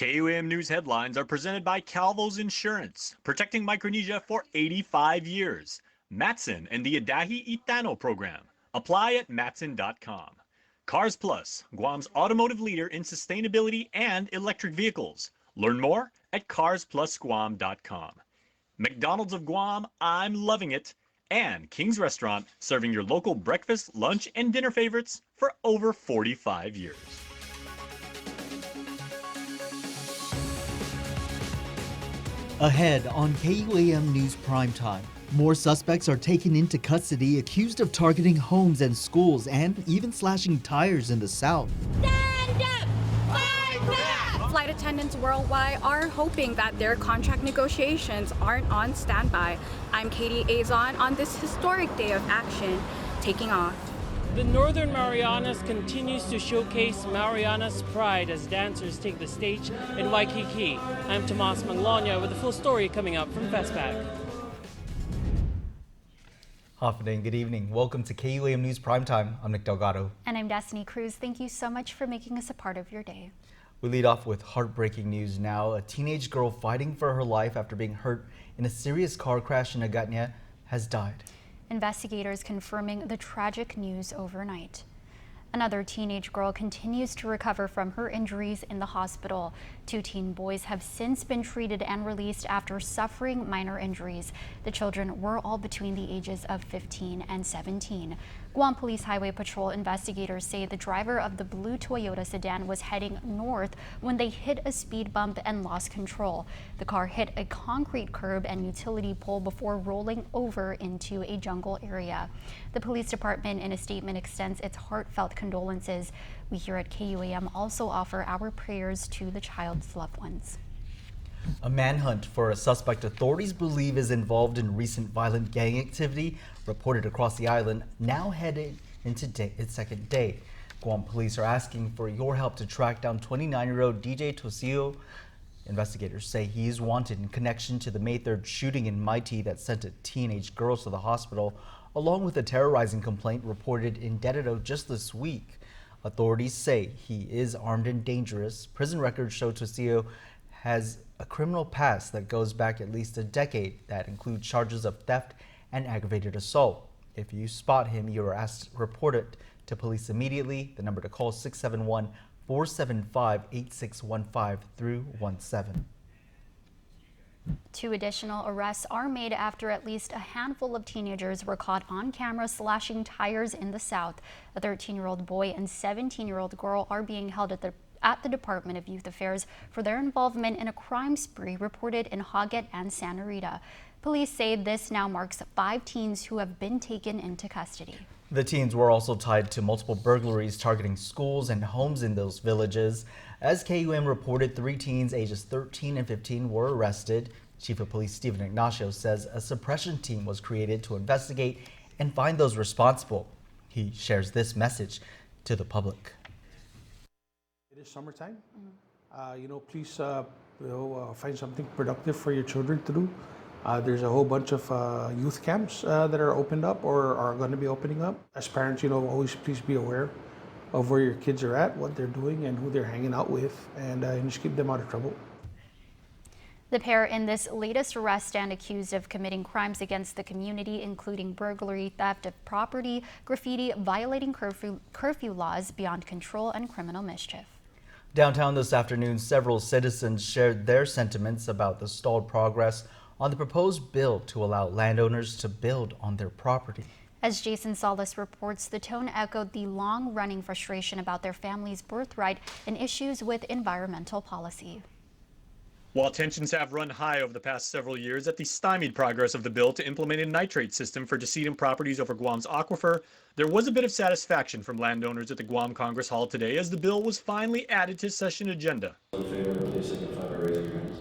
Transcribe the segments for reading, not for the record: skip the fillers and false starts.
KUAM News headlines are presented by Calvo's Insurance, protecting Micronesia for 85 years. Matson and the Adahi Itano program. Apply at matson.com. Cars Plus, Guam's automotive leader in sustainability and electric vehicles. Learn more at carsplusguam.com. McDonald's of Guam, I'm loving it. And King's Restaurant, serving your local breakfast, lunch, and dinner favorites for over 45 years. Ahead on KUAM News Primetime, more suspects are taken into custody accused of targeting homes and schools and even slashing tires in the South. Stand up! Fight back! Flight attendants worldwide are hoping that their contract negotiations aren't on standby. I'm Katie Azon on this historic day of action, taking off. The Northern Marianas continues to showcase Marianas pride as dancers take the stage in Waikiki. I'm Tomas Manglonia with the full story coming up from Festpac. Hafening, good evening. Welcome to KUAM News Primetime. I'm Nick Delgado. And I'm Destiny Cruz. Thank you so much for making us a part of your day. We lead off with heartbreaking news now. A teenage girl fighting for her life after being hurt in a serious car crash in Agatna has died. Investigators confirming the tragic news overnight. Another teenage girl continues to recover from her injuries in the hospital. 2 teen boys have since been treated and released after suffering minor injuries. The children were all between the ages of 15 and 17. Guam Police Highway Patrol investigators say the driver of the blue Toyota sedan was heading north when they hit a speed bump and lost control. The car hit a concrete curb and utility pole before rolling over into a jungle area. The police department in a statement extends its heartfelt condolences. We here at KUAM also offer our prayers to the child's loved ones. A manhunt for a suspect authorities believe is involved in recent violent gang activity reported across the island, now heading into its second day. Guam police are asking for your help to track down 29-year-old DJ Tosillo. Investigators say he is wanted in connection to the May 3rd shooting in Mighty that sent a teenage girl to the hospital, along with a terrorizing complaint reported in Dededo just this week. Authorities say he is armed and dangerous. Prison records show Tosillo has a criminal past that goes back at least a decade that includes charges of theft and aggravated assault. If you spot him, you are asked to report it to police immediately. The number to call is 671-475-8615 through 17. 2 additional arrests are made after at least a handful of teenagers were caught on camera slashing tires in the South. A 13-year-old boy and 17-year-old girl are being held at the Department of Youth Affairs for their involvement in a crime spree reported in Hoggett and Santa Rita. Police say this now marks 5 teens who have been taken into custody. The teens were also tied to multiple burglaries targeting schools and homes in those villages. As KUAM reported, 3 teens ages 13 and 15 were arrested. Chief of Police Stephen Ignacio says a suppression team was created to investigate and find those responsible. He shares this message to the public. It is summertime. Please find something productive for your children to do. There's a whole bunch of youth camps that are opened up or are going to be opening up. As parents, always please be aware of where your kids are at, what they're doing, and who they're hanging out with, and just keep them out of trouble. The pair in this latest arrest stand accused of committing crimes against the community, including burglary, theft of property, graffiti, violating curfew laws, beyond control, and criminal mischief. Downtown this afternoon, several citizens shared their sentiments about the stalled progress on the proposed bill to allow landowners to build on their property. As Jason Salas reports, the tone echoed the long-running frustration about their family's birthright and issues with environmental policy. While tensions have run high over the past several years at the stymied progress of the bill to implement a nitrate system for decedent properties over Guam's aquifer, there was a bit of satisfaction from landowners at the Guam Congress Hall today as the bill was finally added to session agenda. In favor, please signify by raising your hands.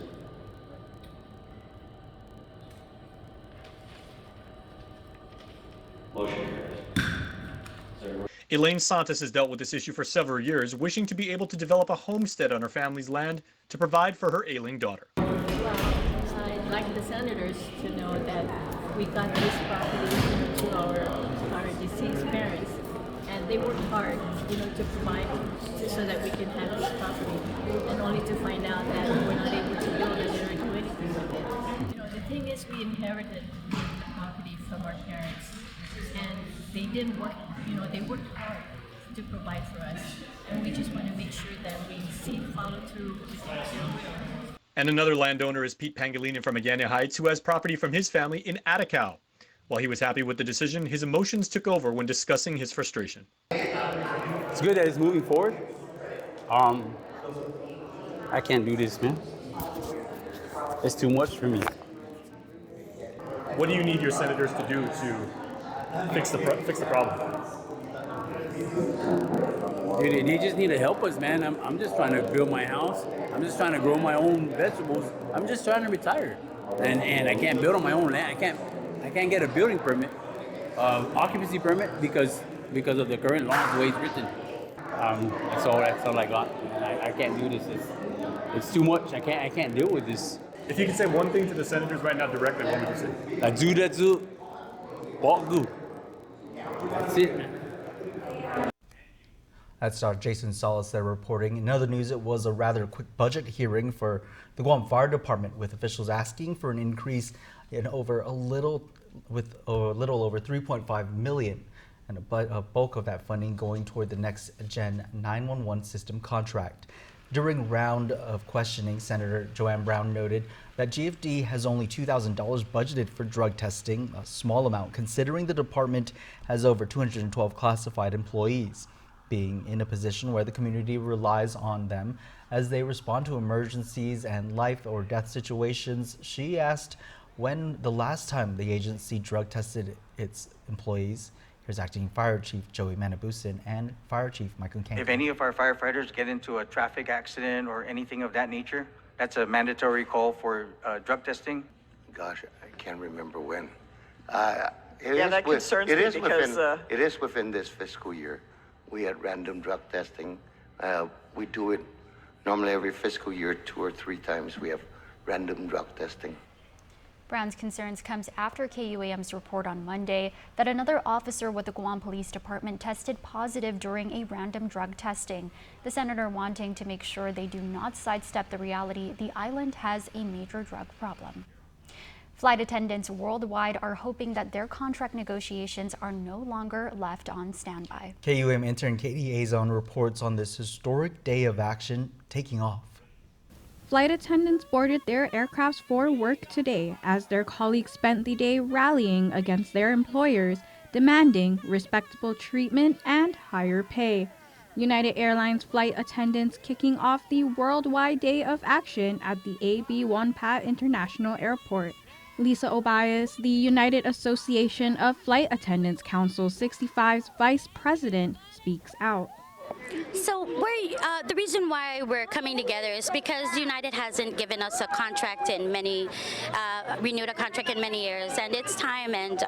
Motion carries. Elaine Santos has dealt with this issue for several years, wishing to be able to develop a homestead on her family's land to provide for her ailing daughter. Well, I'd like the senators to know that we got this property to our deceased parents, and they worked hard, to provide so that we can have this property, and only to find out that Yes, we inherited the property from our parents, and they did work, they worked hard to provide for us, and we just want to make sure that we follow through with our children. And another landowner is Pete Pangilinan from Agana Heights, who has property from his family in Atticao. While he was happy with the decision, his emotions took over when discussing his frustration. It's good that it's moving forward. I can't do this, man. It's too much for me. What do you need your senators to do to fix the problem? Dude, they just need to help us, man. I'm just trying to build my house. I'm just trying to grow my own vegetables. I'm just trying to retire, and I can't build on my own land. I can't get a building permit, occupancy permit because of the current law, the way it's written. That's all I got. I can't do this. It's too much. I can't deal with this. If you could say one thing to the senators right now directly, what would you say? That's good. That's it, man. That's our Jason Salas there reporting. In other news, it was a rather quick budget hearing for the Guam Fire Department, with officials asking for an increase in a little over 3.5 million, and a bulk of that funding going toward the next Gen 911 system contract. During round of questioning, Senator Joanne Brown noted that GFD has only $2,000 budgeted for drug testing, a small amount considering the department has over 212 classified employees. Being in a position where the community relies on them as they respond to emergencies and life or death situations, she asked when the last time the agency drug tested its employees. Here's Acting Fire Chief Joey Manabusin and Fire Chief Michael Kank. If any of our firefighters get into a traffic accident or anything of that nature, that's a mandatory call for drug testing. Gosh, I can't remember when. That concerns me because it is within this fiscal year. We had random drug testing. We do it normally every fiscal year, 2 or 3 times. We have random drug testing. Brown's concerns comes after KUAM's report on Monday that another officer with the Guam Police Department tested positive during a random drug testing. The senator wanting to make sure they do not sidestep the reality the island has a major drug problem. Flight attendants worldwide are hoping that their contract negotiations are no longer left on standby. KUAM intern Katie Azon reports on this historic day of action taking off. Flight attendants boarded their aircrafts for work today as their colleagues spent the day rallying against their employers, demanding respectable treatment and higher pay. United Airlines flight attendants kicking off the worldwide day of action at the AB-1 Pat International Airport. Lisa Obias, the United Association of Flight Attendants Council 65's vice president, speaks out. So the reason why we're coming together is because United hasn't given us a contract in renewed a contract in many years, and it's time, and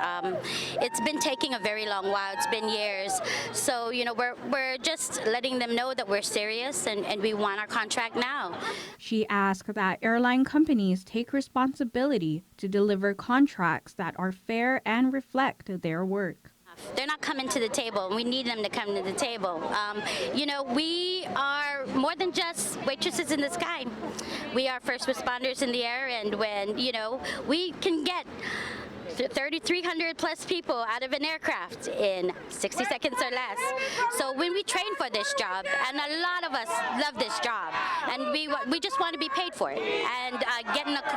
it's been taking a very long while. It's been years. So, we're just letting them know that we're serious and we want our contract now. She asked that airline companies take responsibility to deliver contracts that are fair and reflect their work. They're not coming to the table. We need them to come to the table. We are more than just waitresses in the sky. We are first responders in the air, and when, we can get 3,300 plus people out of an aircraft in 60 seconds or less. So when we train for this job, and a lot of us love this job, and we just want to be paid for it, and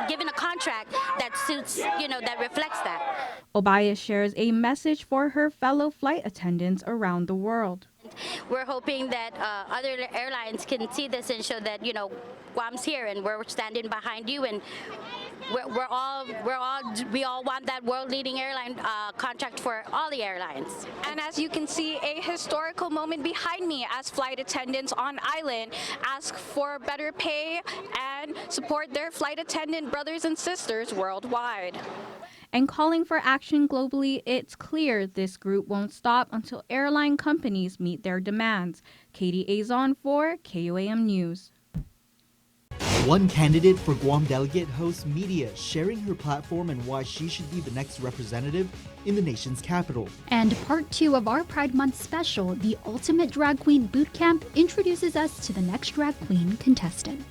given a contract that suits, that reflects that. Obias shares a message for her fellow flight attendants around the world. We're hoping that other airlines can see this and show that, Guam's here and we're standing behind you, and we all want that world-leading airline contract for all the airlines. And as you can see, a historical moment behind me as flight attendants on island ask for better pay and support their flight attendant brothers and sisters worldwide. And calling for action globally, it's clear this group won't stop until airline companies meet their demands. Katie Azon for KUAM News. One candidate for Guam delegate hosts media, sharing her platform and why she should be the next representative in the nation's capital. And part 2 of our Pride Month special, the Ultimate Drag Queen Boot Camp, introduces us to the next drag queen contestant.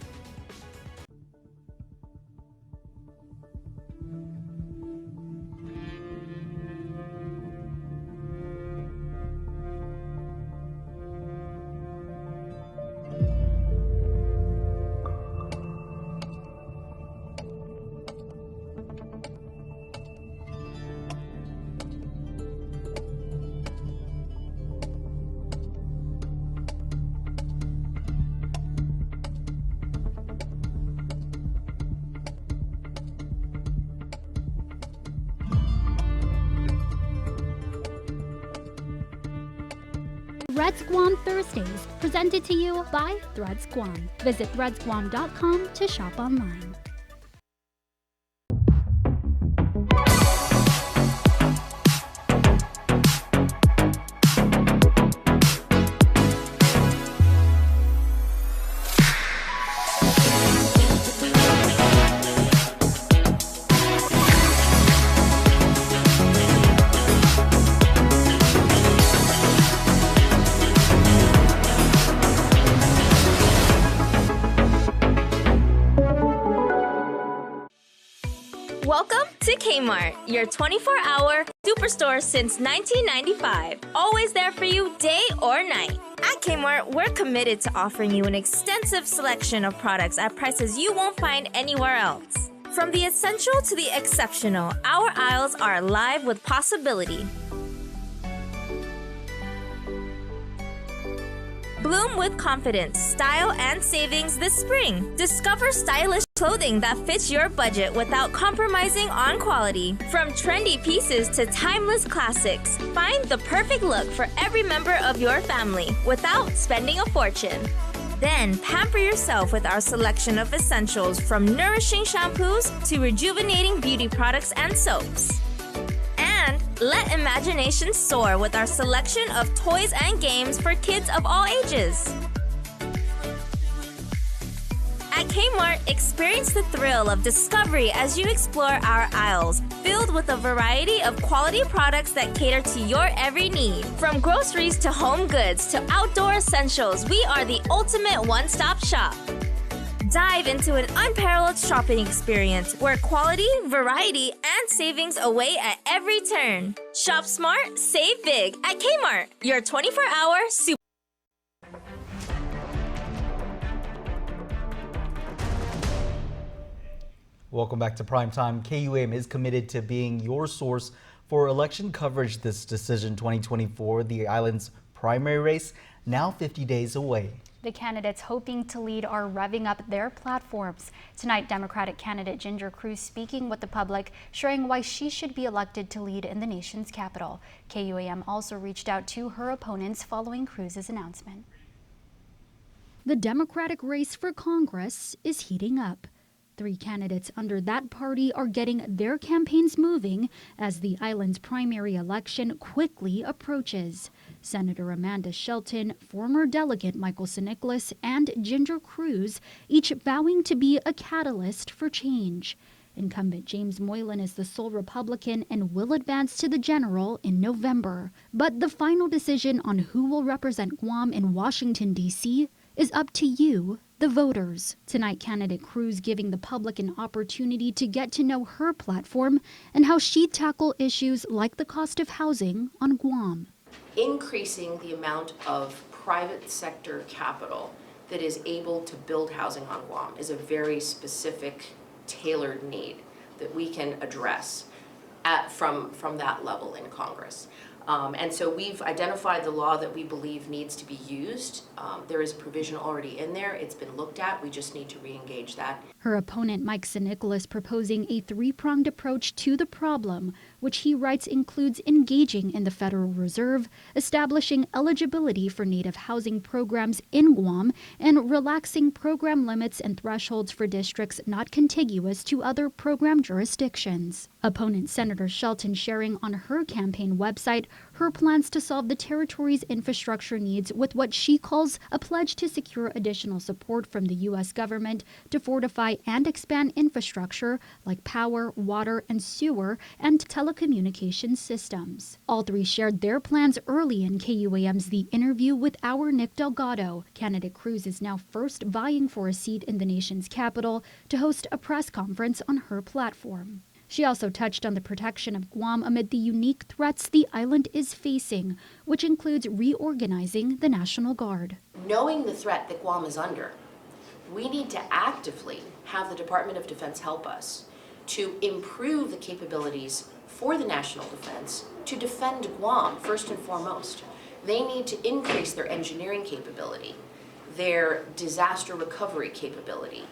Threads Guam Thursdays, presented to you by Threads Guam. Visit threadsguam.com to shop online. Welcome to Kmart, your 24-hour superstore since 1995. Always there for you, day or night. At Kmart, we're committed to offering you an extensive selection of products at prices you won't find anywhere else. From the essential to the exceptional, our aisles are alive with possibility. Bloom with confidence, style, and savings this spring. Discover stylish clothing that fits your budget without compromising on quality. From trendy pieces to timeless classics, find the perfect look for every member of your family without spending a fortune. Then pamper yourself with our selection of essentials, from nourishing shampoos to rejuvenating beauty products and soaps. And let imagination soar with our selection of toys and games for kids of all ages. At Kmart, experience the thrill of discovery as you explore our aisles, filled with a variety of quality products that cater to your every need. From groceries to home goods to outdoor essentials, we are the ultimate one-stop shop. Dive into an unparalleled shopping experience where quality, variety, and savings await at every turn. Shop smart, save big at Kmart, your 24-hour super. Welcome back to Primetime. KUAM is committed to being your source for election coverage this decision 2024, the island's primary race, now 50 days away. The candidates hoping to lead are revving up their platforms. Tonight, Democratic candidate Ginger Cruz speaking with the public, sharing why she should be elected to lead in the nation's capital. KUAM also reached out to her opponents following Cruz's announcement. The Democratic race for Congress is heating up. 3 candidates under that party are getting their campaigns moving as the island's primary election quickly approaches. Senator Amanda Shelton, former delegate Michael Nicholas, and Ginger Cruz, each vowing to be a catalyst for change. Incumbent James Moylan is the sole Republican and will advance to the general in November. But the final decision on who will represent Guam in Washington, D.C. is up to you, the voters. Tonight, candidate Cruz giving the public an opportunity to get to know her platform and how she'd tackle issues like the cost of housing on Guam. Increasing the amount of private sector capital that is able to build housing on Guam is a very specific, tailored need that we can address from that level in Congress. And so we've identified the law that we believe needs to be used. There is a provision already in there. It's been looked at. We just need to re-engage that. Her opponent, Mike Nicholas, proposing a 3-pronged approach to the problem, which he writes includes engaging in the Federal Reserve, establishing eligibility for native housing programs in Guam, and relaxing program limits and thresholds for districts not contiguous to other program jurisdictions. Opponent Senator Shelton sharing on her campaign website her plans to solve the territory's infrastructure needs with what she calls a pledge to secure additional support from the U.S. government to fortify and expand infrastructure like power, water, and sewer, and telecommunications systems. All 3 shared their plans early in KUAM's The Interview with our Nick Delgado. Candidate Cruz is now first vying for a seat in the nation's capital to host a press conference on her platform. She also touched on the protection of Guam amid the unique threats the island is facing, which includes reorganizing the National Guard. Knowing the threat that Guam is under, we need to actively have the Department of Defense help us to improve the capabilities for the national defense to defend Guam first and foremost. They need to increase their engineering capability, their disaster recovery capability,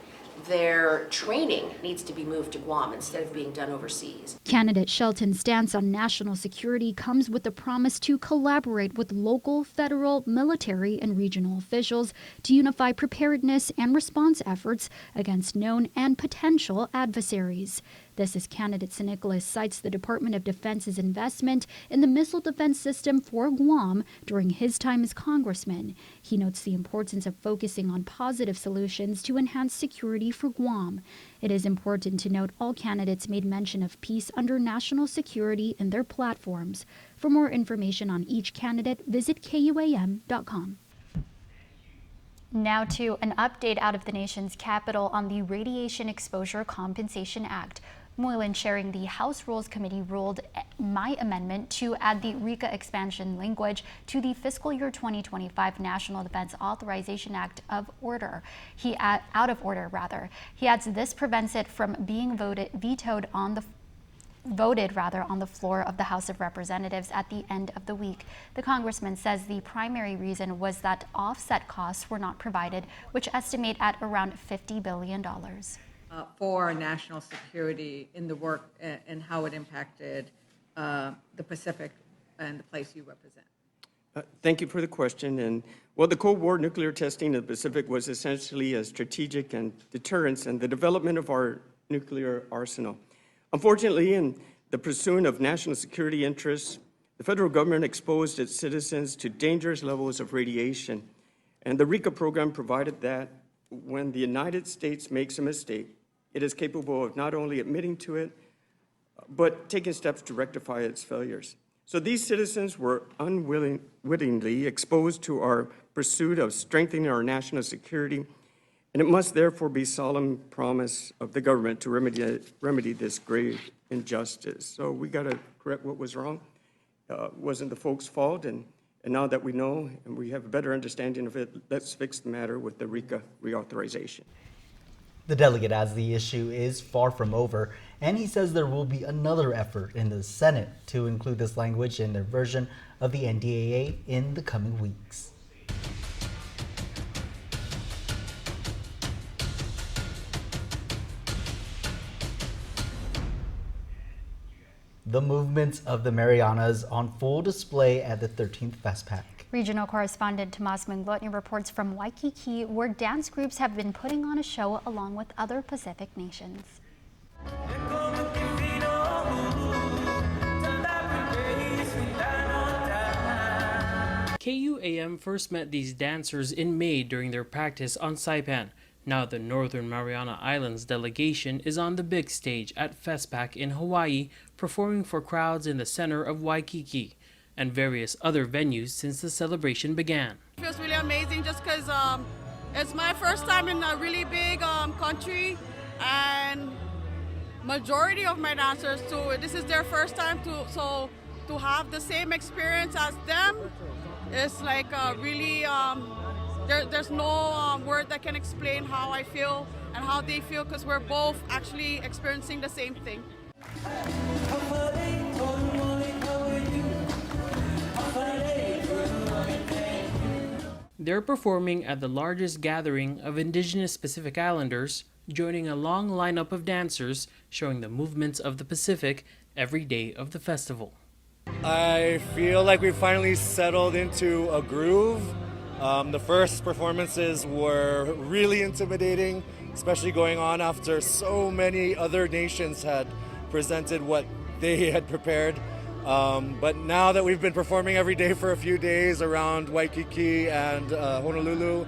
their training needs to be moved to Guam instead of being done overseas. Candidate Shelton's stance on national security comes with the promise to collaborate with local, federal, military, and regional officials to unify preparedness and response efforts against known and potential adversaries. This as candidate Nicholas cites the Department of Defense's investment in the missile defense system for Guam during his time as congressman. He notes the importance of focusing on positive solutions to enhance security for Guam. It is important to note all candidates made mention of peace under national security in their platforms. For more information on each candidate, visit KUAM.com. Now to an update out of the nation's capital on the Radiation Exposure Compensation Act. Moylan chairing the House Rules Committee ruled my amendment to add the RECA expansion language to the fiscal year 2025 National Defense Authorization Act out of order. He adds this prevents it from being voted on the floor of the House of Representatives at the end of the week. The congressman says the primary reason was that offset costs were not provided, which estimate at around $50 billion. For our national security in the work and how it impacted the Pacific and the place you represent. Thank you for the question. And well, the Cold War nuclear testing in the Pacific was essentially a strategic and deterrence and the development of our nuclear arsenal. Unfortunately, in the pursuit of national security interests, the federal government exposed its citizens to dangerous levels of radiation. And the RECA program provided that when the United States makes a mistake, it is capable of not only admitting to it, but taking steps to rectify its failures. So these citizens were unwittingly exposed to our pursuit of strengthening our national security, and it must therefore be solemn promise of the government to remedy this grave injustice. So we got to correct what was wrong. It wasn't the folks' fault, and now that we know and we have a better understanding of it, let's fix the matter with the RECA reauthorization. The delegate adds the issue is far from over, and he says there will be another effort in the Senate to include this language in their version of the NDAA in the coming weeks. The movements of the Marianas on full display at the 13th Festpac. Regional correspondent Tomas Manglotny reports from Waikiki, where dance groups have been putting on a show along with other Pacific nations. KUAM first met these dancers in May during their practice on Saipan. Now the Northern Mariana Islands delegation is on the big stage at Festpac in Hawaii, performing for crowds in the center of Waikiki and various other venues since the celebration began. It feels really amazing just because it's my first time in a really big country, and majority of my dancers too, this is their first time so to have the same experience as them, it's like really, there's no word that can explain how I feel and how they feel, because we're both actually experiencing the same thing. They're performing at the largest gathering of Indigenous Pacific Islanders, joining a long lineup of dancers showing the movements of the Pacific every day of the festival. I feel like we finally settled into a groove. The first performances were really intimidating, especially going on after so many other nations had presented what they had prepared. But now that we've been performing every day for a few days around Waikiki and Honolulu,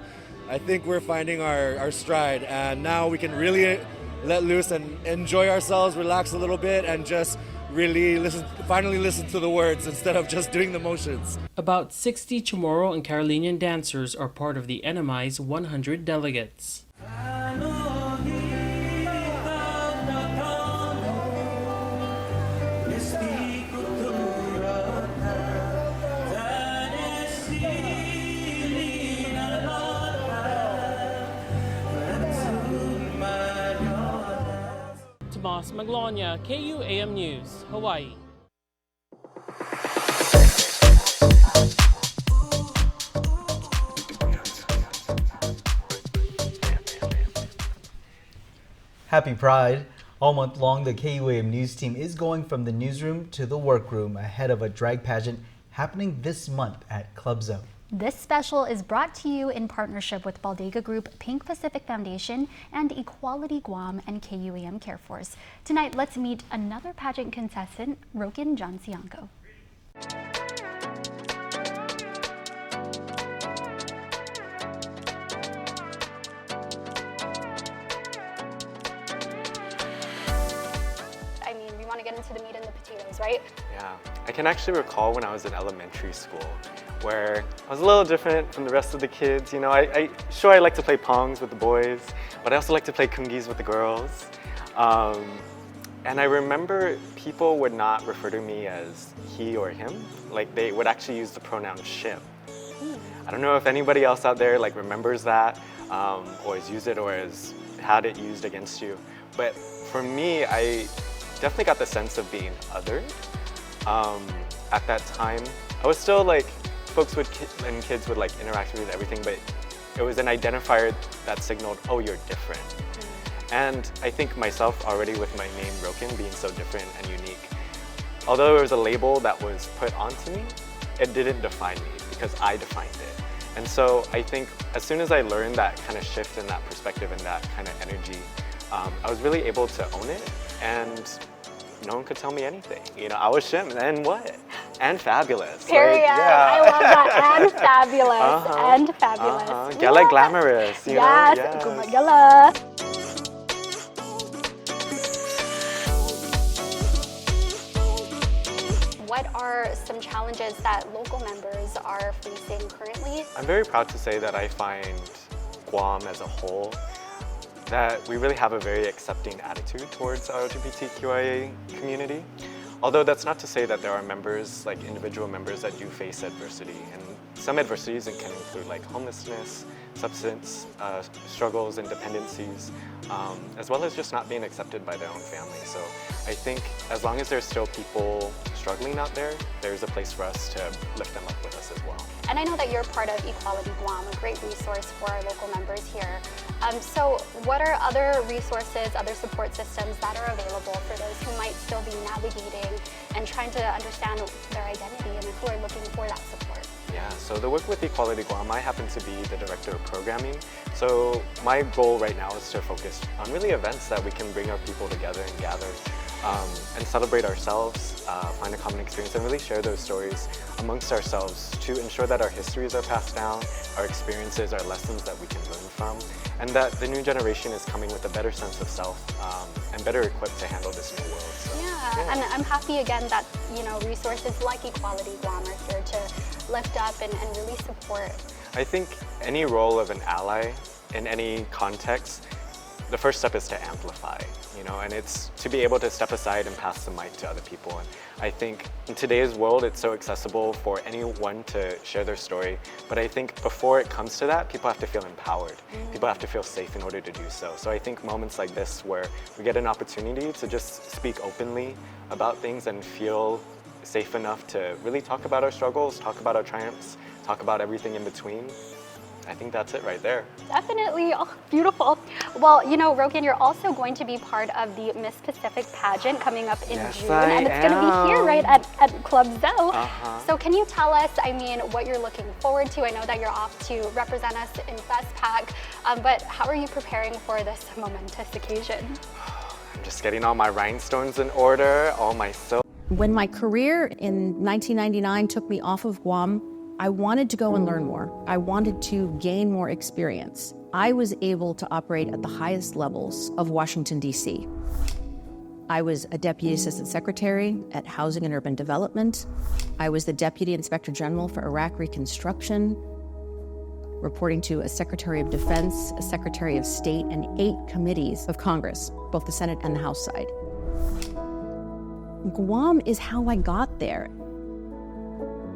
I think we're finding our stride, and now we can really let loose and enjoy ourselves, relax a little bit, and just really finally listen to the words instead of just doing the motions. About 60 Chamorro and Carolinian dancers are part of the NMI's 100 delegates. Tomas Maglonia, KUAM News, Hawaii. Happy Pride. All month long, the KUAM news team is going from the newsroom to the workroom ahead of a drag pageant happening this month at Club Zone. This special is brought to you in partnership with Baldega Group, Pink Pacific Foundation, and Equality Guam and KUAM Care Force. Tonight, let's meet another pageant contestant, Rokin Johnsianko. I mean, we want to get into the meat and the potatoes, right? Yeah, I can actually recall when I was in elementary school where I was a little different from the rest of the kids. You know, I like to play pongs with the boys, but I also like to play kungies with the girls. And I remember people would not refer to me as he or him. Like they would actually use the pronoun shim. I don't know if anybody else out there like remembers that or has used it or has had it used against you. But for me, I definitely got the sense of being othered. At that time, I was still like, folks would and kids would like interact with everything, but it was an identifier that signaled, oh, you're different. And I think myself already with my name Rokin being so different and unique, although it was a label that was put onto me, it didn't define me because I defined it. And so I think as soon as I learned that kind of shift in that perspective and that kind of energy, I was really able to own it, and no one could tell me anything. You know, I was Shim, and what? And fabulous. Period. Like, yeah. I love that. And fabulous. And fabulous. Gala glamorous, you know? Yes. Gumagala. What are some challenges that local members are facing currently? I'm very proud to say that I find Guam as a whole that we really have a very accepting attitude towards our LGBTQIA community. Although that's not to say that there are members, like individual members, that do face adversity. And some adversities can include like homelessness, substance struggles and dependencies, as well as just not being accepted by their own family. So I think as long as there's still people struggling out there, there's a place for us to lift them up with us as well. And I know that you're part of Equality Guam, a great resource for our local members here. So what are other resources, other support systems that are available for those who might still be navigating and trying to understand their identity and who are looking for that support? Yeah, so the work with Equality Guam, I happen to be the director of programming. So my goal right now is to focus on really events that we can bring our people together and gather and celebrate ourselves, find a common experience, and really share those stories amongst ourselves to ensure that our histories are passed down, our experiences, our lessons that we can learn from, and that the new generation is coming with a better sense of self and better equipped to handle this new world. So, yeah, and I'm happy again that, you know, resources like Equality Guam are here to lift up and really support. I think any role of an ally in any context, the first step is to amplify, you know, and it's to be able to step aside and pass the mic to other people. And I think in today's world, it's so accessible for anyone to share their story. But I think before it comes to that, people have to feel empowered. People have to feel safe in order to do so. So I think moments like this where we get an opportunity to just speak openly about things and feel safe enough to really talk about our struggles, talk about our triumphs, talk about everything in between. I think that's it right there. Definitely. Oh, beautiful. Well, you know, Rokin, you're also going to be part of the Miss Pacific pageant coming up in June. And it's going to be here right at Club Zoo. So can you tell us, I mean, what you're looking forward to? I know that you're off to represent us in Festpac, but how are you preparing for this momentous occasion? I'm just getting all my rhinestones in order, all my silk. When my career in 1999 took me off of Guam, I wanted to go and learn more. I wanted to gain more experience. I was able to operate at the highest levels of Washington, D.C. I was a Deputy Assistant Secretary at Housing and Urban Development. I was the Deputy Inspector General for Iraq Reconstruction, reporting to a Secretary of Defense, a Secretary of State, and 8 committees of Congress, both the Senate and the House side. Guam is how I got there.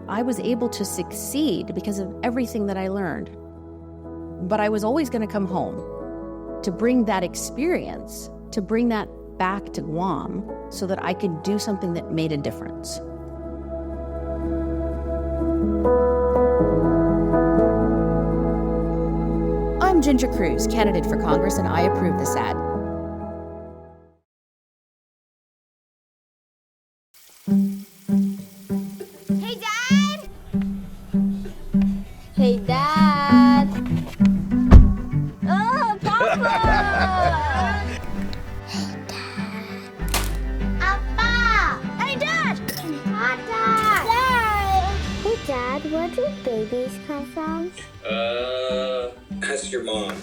I was able to succeed because of everything that I learned. But I was always going to come home to bring that experience, to bring that back to Guam so that I could do something that made a difference. I'm Ginger Cruz, candidate for Congress, and I approve this ad. Where do babies come from? Ask your mom.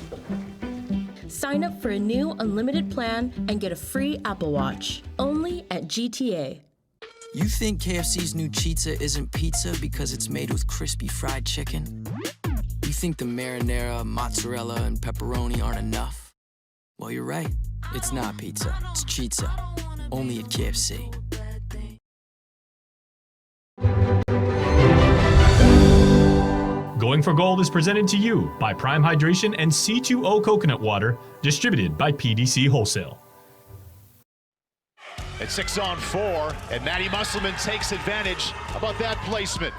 Sign up for a new unlimited plan and get a free Apple Watch. Only at GTA. You think KFC's new pizza isn't pizza because it's made with crispy fried chicken? You think the marinara, mozzarella, and pepperoni aren't enough? Well, you're right. It's not pizza. It's chizza. Only at KFC. Going for Gold is presented to you by Prime Hydration and C2O Coconut Water, distributed by PDC Wholesale. At 6-on-4, and Maddie Musselman takes advantage. How about that placement?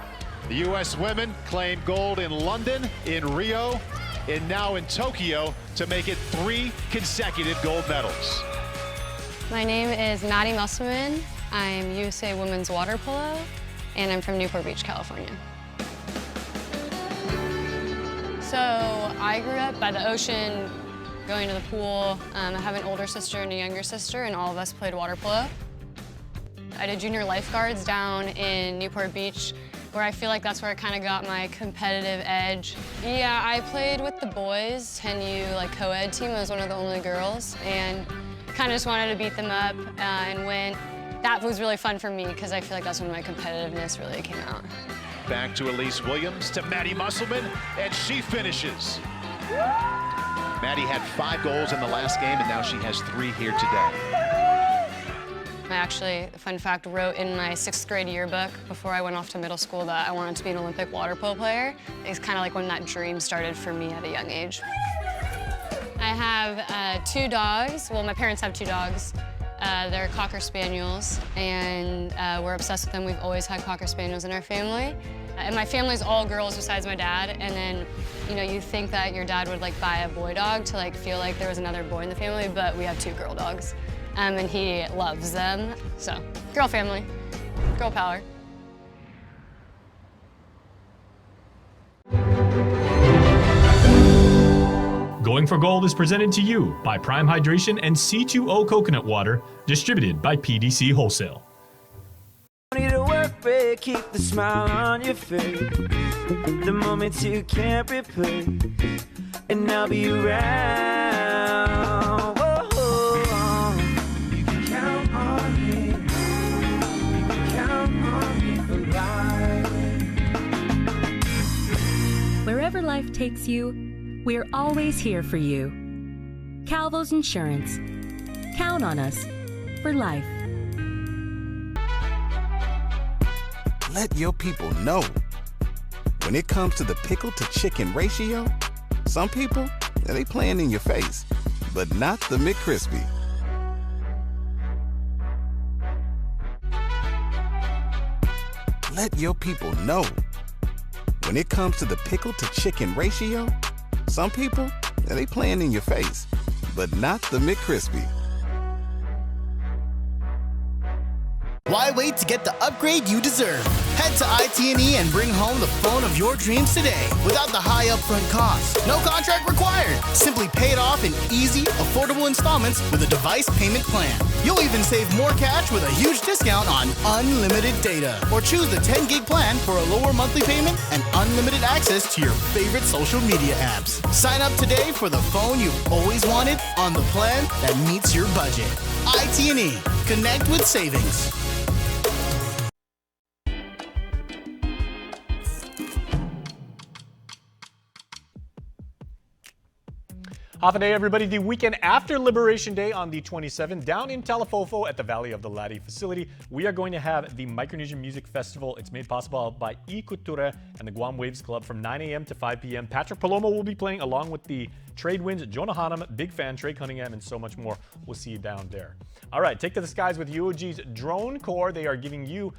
The U.S. women claim gold in London, in Rio, and now in Tokyo to make it 3 consecutive gold medals. My name is Maddie Musselman. I'm USA Women's Water Polo, and I'm from Newport Beach, California. So I grew up by the ocean, going to the pool. I have an older sister and a younger sister, and all of us played water polo. I did junior lifeguards down in Newport Beach, where I feel like that's where I kind of got my competitive edge. Yeah, I played with the boys, 10U co-ed team. I was one of the only girls, and kind of just wanted to beat them up and win. That was really fun for me because I feel like that's when my competitiveness really came out. Back to Elise Williams, to Maddie Musselman, and she finishes. Maddie had 5 goals in the last game, and now she has 3 here today. I actually, fun fact, wrote in my 6th grade yearbook before I went off to middle school that I wanted to be an Olympic water polo player. It's kind of like when that dream started for me at a young age. I have 2 dogs. Well, my parents have 2 dogs. They're Cocker Spaniels, and we're obsessed with them. We've always had Cocker Spaniels in our family. And my family's all girls besides my dad, and then, you think that your dad would buy a boy dog to feel like there was another boy in the family, but we have 2 girl dogs, and he loves them. So, girl family, girl power. Going for Gold is presented to you by Prime Hydration and C2O Coconut Water, distributed by PDC Wholesale. Need a work break, keep the smile on your face. The moments you can't replace, and I'll be around. Whoa. You can count on me. You can count on me for life. Wherever life takes you, we're always here for you. Calvo's Insurance. Count on us for life. Let your people know. When it comes to the pickle to chicken ratio, some people, they playing in your face, but not the McCrispy. Let your people know. When it comes to the pickle to chicken ratio, some people, they playing in your face, but not the McCrispy. Why wait to get the upgrade you deserve? Head to IT&E and bring home the phone of your dreams today without the high upfront cost. No contract required. Simply pay it off in easy, affordable installments with a device payment plan. You'll even save more cash with a huge discount on unlimited data. Or choose the 10 gig plan for a lower monthly payment and unlimited access to your favorite social media apps. Sign up today for the phone you've always wanted on the plan that meets your budget. IT&E. Connect with savings. Half a day, everybody. The weekend after Liberation Day on the 27th, down in Talafofo at the Valley of the Ladi facility, we are going to have the Micronesian Music Festival. It's made possible by eCultura and the Guam Waves Club from 9 a.m. to 5 p.m. Patrick Palomo will be playing along with the Trade Winds, Jonah Hanum, Big Fan, Trey Cunningham, and so much more. We'll see you down there. All right, take to the skies with UOG's Drone Corps. They are giving you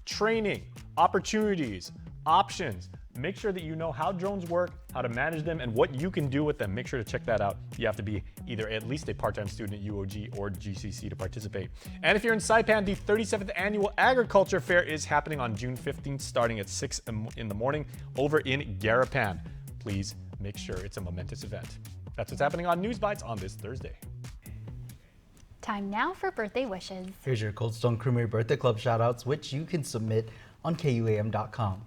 training, opportunities, options. Make sure that you know how drones work, how to manage them, and what you can do with them. Make sure to check that out. You have to be either at least a part-time student at UOG or GCC to participate. And if you're in Saipan, the 37th Annual Agriculture Fair is happening on June 15th, starting at 6 in the morning over in Garapan. Please make sure it's a momentous event. That's what's happening on News Bites on this Thursday. Time now for birthday wishes. Here's your Cold Stone Creamery Birthday Club shoutouts, which you can submit on KUAM.com.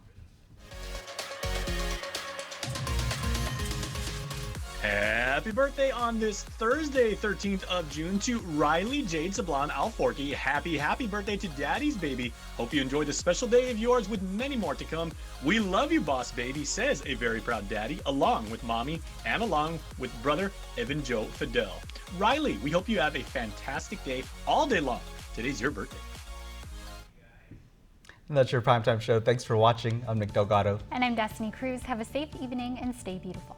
happy birthday on this Thursday, 13th of June, to Riley Jade Sablan Alforky. Happy birthday to Daddy's baby. Hope you enjoy this special day of yours with many more to come. We love you, boss baby, says a very proud daddy, along with mommy and along with brother Evan Joe Fidel. Riley, we hope you have a fantastic day all day long. Today's your birthday. And that's your primetime show. Thanks for watching. I'm Nick Delgado. And I'm Destiny Cruz. Have a safe evening and stay beautiful.